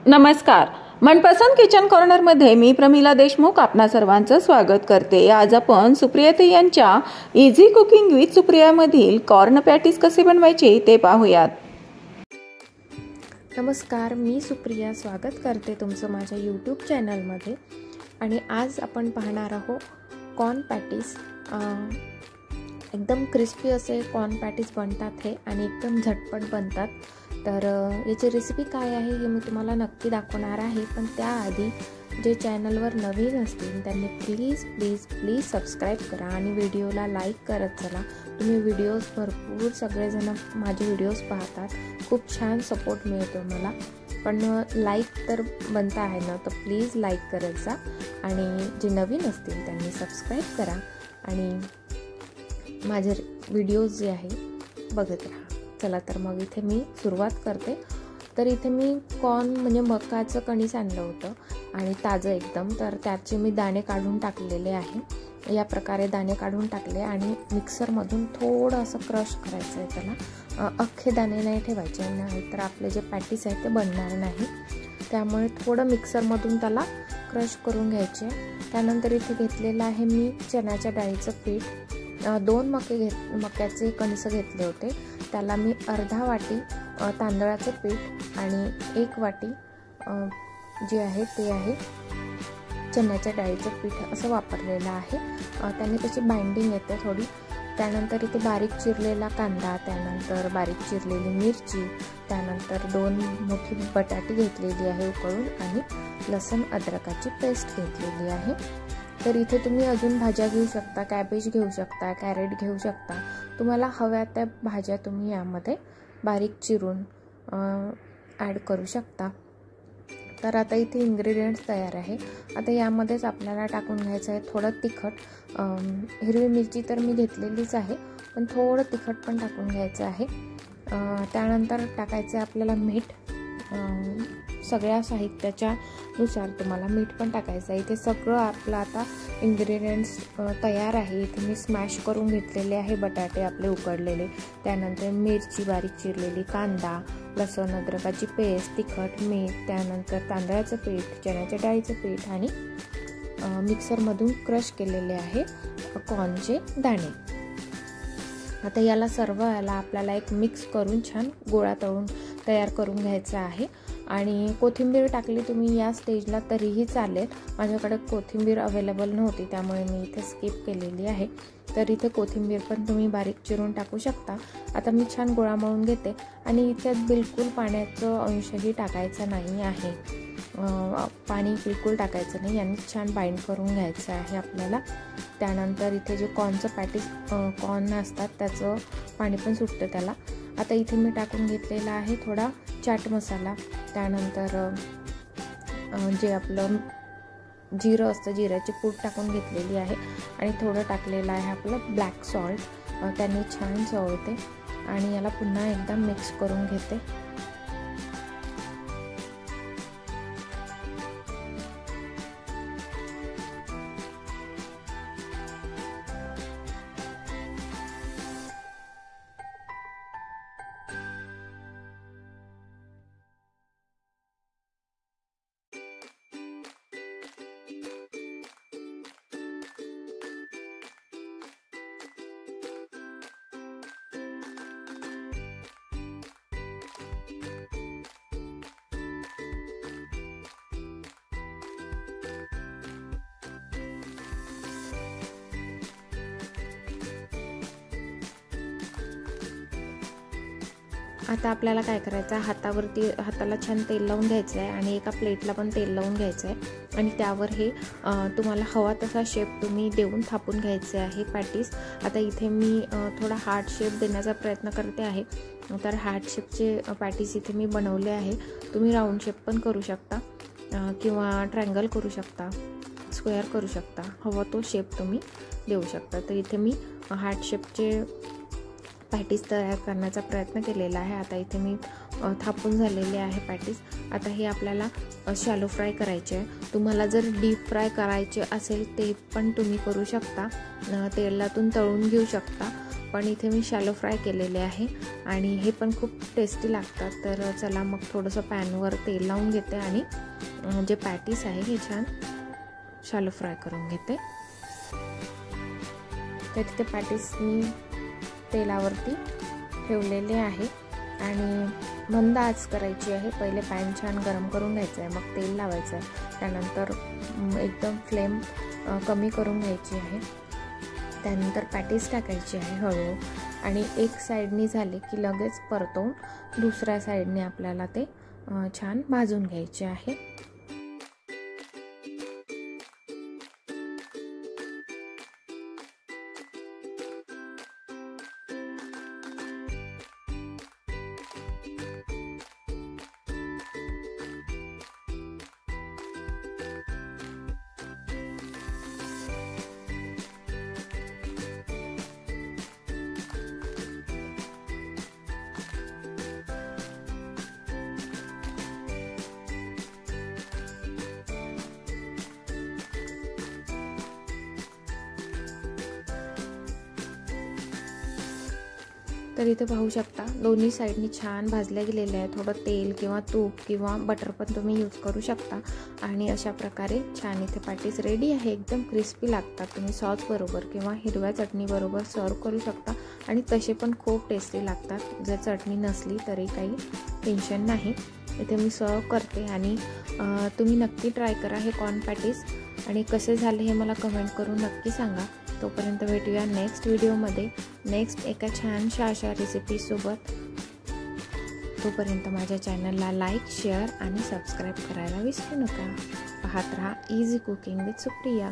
नमस्कार. मनपसंत kitchen corner मध्ये मी प्रमिला देशमुख आपणा सर्वांचं स्वागत करते. आज आपण सुप्रियाताई यांच्या इझी कुकिंग विथ सुप्रिया मधील कॉर्न पॅटीस कसे बनवायचे ते पाहूयात. नमस्कार, मी सुप्रिया स्वागत करते तुमचं माझ्या यूट्यूब चॅनलमध्ये. आणि आज आपण पाहणार आहोत कॉर्न पॅटीस. एकदम क्रिस्पी असे कॉर्न पॅटीस बनतात हे आणि एकदम झटपट बनतात. तर याची रेसिपी काय आहे हे मी तुम्हाला नक्की दाखवणार आहे. पण त्याआधी जे चॅनलवर नवीन असतील त्यांनी प्लीज सबस्क्राईब करा आणि व्हिडिओला लाईक करत चला. तुम्ही व्हिडिओज भरपूर सगळेजण माझे व्हिडिओज पाहतात, खूप छान सपोर्ट मिळतो मला. पण लाईक तर बनता आहे ना, तर प्लीज लाईक करत जा. आणि जे नवीन असतील त्यांनी सबस्क्राईब करा आणि माझे व्हिडिओज जे आहे बघत राहा. चला तर मग इथे मी सुरुवात करते. तर इथे मी कॉर्न म्हणजे मकाचं कणीस आणलं होतं आणि ताजं एकदम. तर त्याचे मी दाणे काढून टाकलेले आहे. या प्रकारे दाणे काढून टाकले आणि मिक्सरमधून थोडं असं क्रश करायचं आहे त्याला. अख्खे दाणे नाही ठेवायचे, नाही तर आपले जे पॅटीस आहे ते बनणार नाही. त्यामुळे थोडं मिक्सरमधून त्याला क्रश करून घ्यायचे. त्यानंतर इथे घेतलेलं आहे मी चण्याच्या डाळीचं पीठ. 2 मक्याचे कणिस घेतले होते. त्याला मी अर्धा वाटी तांदळाचं पीठ आणि 1 वाटी जे आहे ते आहे चण्याच्या डाळीचं पीठ असं वापरलेलं आहे. त्याने त्याची बाइंडिंग येते थोडी. त्यानंतर इथे बारीक चिरलेला कांदा, त्यानंतर बारीक चिरलेली मिरची, त्यानंतर 2 मोठी बटाटी घेतलेली आहे उकळून आणि लसूण अद्रकाची पेस्ट घेतलेली आहे. तर इथे तुम्ही अजून भाज्या घेऊ शकता, कॅबेज घेऊ शकता, कॅरेट घेऊ शकता. तुम्हाला हव्या त्या भाज्या तुम्ही यामध्ये बारीक चिरून ॲड करू शकता. तर आता इथे इन्ग्रेडियंट्स तयार आहे. आता यामध्येच आपल्याला टाकून घ्यायचं आहे थोडं तिखट. हिरवी मिरची तर मी घेतलेलीच आहे, पण थोडं तिखट पण टाकून घ्यायचं आहे. त्यानंतर टाकायचं आहे आपल्याला मीठ. सगळ्या साहित्याच्या नुसार तुम्हाला मीठ पण टाकायचं आहे. इथे सगळं आपलं आता इन्ग्रेडियंट्स तयार आहे. इथे मी स्मॅश करून घेतलेले आहे बटाटे आपले उकडलेले, त्यानंतर मिरची बारीक चिरलेली, कांदा, लसूण अद्रकाची पेस्ट, तिखट, मीठ, त्यानंतर तांदळाचं पीठ, चण्याच्या डाळीचं पीठ आणि मिक्सरमधून क्रश केलेले आहे कॉर्नचे दाणे. आता याला आपल्याला एक मिक्स करून छान गोळा तयार करून घ्यायचा आहे. आणि कोथिंबीर टाकली तुम्ही या स्टेजला तरीही चालेल. माझ्याकडे कोथिंबीर अवेलेबल नव्हती त्यामुळे मी इथे स्किप केलेली आहे. तर इथे कोथिंबीर पण तुम्ही बारीक चिरून टाकू शकता. आता मी छान गोळा मळून घेते आणि इथे बिलकुल पाण्याचं अंशही टाकायचं नाही आहे. पाणी बिलकुल टाकायचं नाही. यांनी छान बाइंड करून घ्यायचं आहे आपल्याला. त्यानंतर इथे जे कॉर्न असतात त्याचं पाणी पण सुटतं त्याला. आता इथे मी टाकून घेतलेला आहे थोडा चाट मसाला. त्यानंतर जे आपलं जिरं असतं, जिऱ्याची पूड टाकून घेतलेली आहे आणि थोडं टाकलेलं आहे आपलं ब्लॅक सॉल्ट. त्याने छान चव येते. आणि याला पुन्हा एकदा मिक्स करून घेते. आता आपल्याला काय करायचं आहे, हाताला छान तेल लावून घ्यायचं आहे आणि एका प्लेटला पण तेल लावून घ्यायचं आहे आणि त्यावर हे तुम्हाला हवा तसा शेप तुम्ही देऊन थापून घ्यायचे आहे पॅटीस. आता इथे मी थोडा हार्ट शेप देण्याचा प्रयत्न करते आहे. तर हार्ट शेपचे पॅटीस इथे मी बनवले आहे. तुम्ही राऊंड शेप पण करू शकता किंवा ट्रायंगल करू शकता, स्क्वेअर करू शकता. हवा तो शेप तुम्ही देऊ शकता. तर इथे मी हार्ट शेपचे पॅटीस तयार करण्याचा प्रयत्न केलेला आहे. आता इथे मी थापून झालेले आहे पॅटीस. आता हे आपल्याला शॅलो फ्राय करायचे आहे. तुम्हाला जर डीप फ्राय करायचे असेल ते पण तुम्ही करू शकता, तेलातून तळून घेऊ शकता. पण इथे मी शॅलो फ्राय केलेले आहे आणि हे पण खूप टेस्टी लागतात. तर चला मग थोडंसं पॅनवर तेल लावून घेते आणि जे पॅटीस आहे हे छान शॅलो फ्राय करून घेते. तर तिथे पॅटीस मी तेलावरती ठेवलेले आहे आणि मंद आच करायची आहे. पहिले पॅन छान गरम करून घ्यायचं आहे, मग तेल लावायचं आहे, त्यानंतर एकदम फ्लेम कमी करून घ्यायची आहे. त्यानंतर पॅटीस टाकायची आहे हळू आणि एक साईडनी झाले की लगेच परतवून दुसऱ्या साईडने आपल्याला ते छान भाजून घ्यायचे आहे. तर इथे पाहू शकता दोन्ही साईडनी छान भाजल्या गेलेले आहे. थोडं तेल किंवा तूप किंवा बटर पण तुम्ही यूज करू शकता आणि अशा प्रकारे छान इथे पॅटीस रेडी आहे. एकदम क्रिस्पी लागतात. तुम्ही सॉस बरोबर किंवा हिरव्या चटणी बरोबर सर्व करू शकता आणि तसे पण खूप टेस्टी लागतात. जर चटणी नसली तरी काही टेन्शन नाही. इथे मी सर्व करते आणि तुम्ही नक्की ट्राय करा हे कॉर्न पॅटीस आणि कसे झाले हे मला कमेंट करून नक्की सांगा. तोपर्यंत भेटूया नेक्स्ट व्हिडिओमध्ये नेक्स्ट एका छानशा अशा रेसिपीसोबत. तोपर्यंत माझ्या चॅनलला लाईक, शेअर आणि सबस्क्राईब करायला विसरू नका. पाहत रहा इझी कुकिंग विथ सुप्रिया.